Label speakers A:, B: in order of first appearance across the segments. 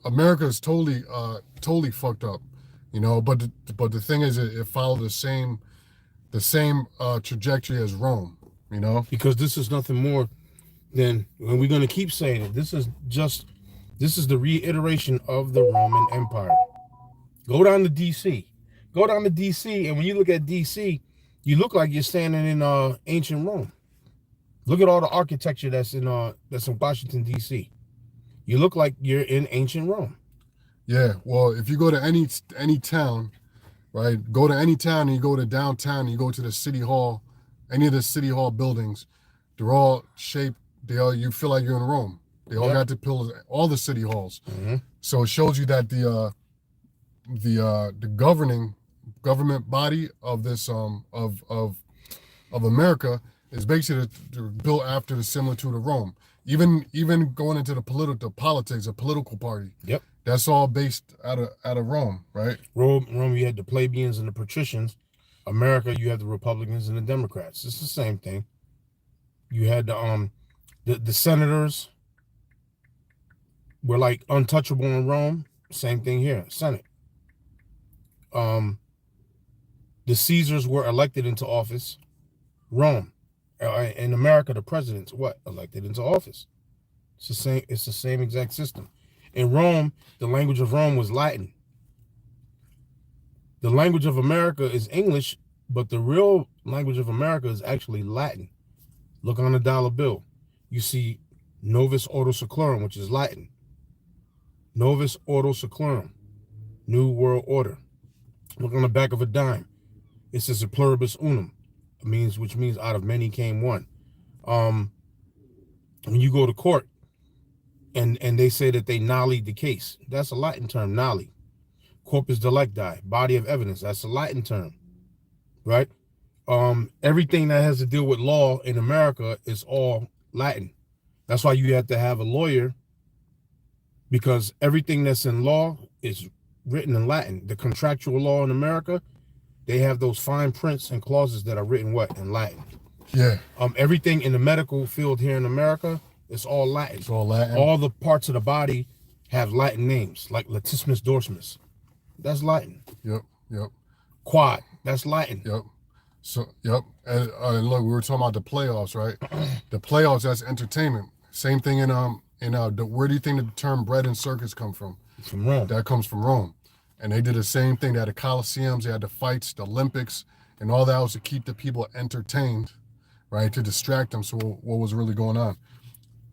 A: America is totally fucked up, But the thing is, it followed the same trajectory as Rome, you know.
B: Because this is nothing more than, and we're going to keep saying it, this is the reiteration of the Roman Empire. Go down to DC. Go down to DC, and when you look at DC, you look like you're standing in ancient Rome. Look at all the architecture that's in Washington DC. You look like you're in ancient Rome.
A: Yeah, well, if you go to any town, right? Go to any town and you go to downtown and you go to the city hall, any of the city hall buildings, they're all shaped. You feel like you're in Rome. They all
B: Yep.
A: got the pillars, all the city halls.
B: Mm-hmm.
A: So it shows you that the government body of this of America is basically built after the similitude of Rome. Even going into the politics, a political party.
B: Yep.
A: That's all based out of Rome, right?
B: Rome, you had the plebeians and the patricians. America, you had the Republicans and the Democrats. It's the same thing. You had the senators were like untouchable in Rome. Same thing here, Senate. The Caesars were elected into office. Rome, in America, the president's elected into office. It's the same. It's the same exact system. In Rome, the language of Rome was Latin. The language of America is English, but the real language of America is actually Latin. Look on the dollar bill. You see Novus Ordo Seclorum, which is Latin. Novus Ordo Seclorum, New World Order. Look on the back of a dime. It says a pluribus unum, which means out of many came one. When you go to court and they say that they nollied the case, that's a Latin term, nolli. Corpus delicti, body of evidence, that's a Latin term, right? Everything that has to deal with law in America is all Latin. That's why you have to have a lawyer, because everything that's in law is written in Latin. The contractual law in America, they have those fine prints and clauses that are written in Latin.
A: Yeah.
B: Everything in the medical field here in America, it's all Latin.
A: It's all Latin.
B: All the parts of the body have Latin names, like latissimus dorsimus. That's Latin.
A: Yep.
B: Quad, that's Latin.
A: Yep. So, yep. And look, we were talking about the playoffs, right? The playoffs, that's entertainment. Same thing where do you think the term bread and circus come from?
B: From Rome.
A: That comes from Rome. And they did the same thing. They had the Colosseums, they had the fights, the Olympics, and all that was to keep the people entertained, right? To distract them. So what was really going on?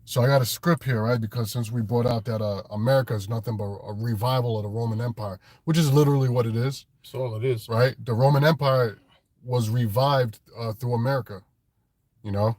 A: So I got a script here, right? Because since we brought out that America is nothing but a revival of the Roman Empire, which is literally what it is.
B: That's all it is.
A: Right? The Roman Empire was revived through America, you know?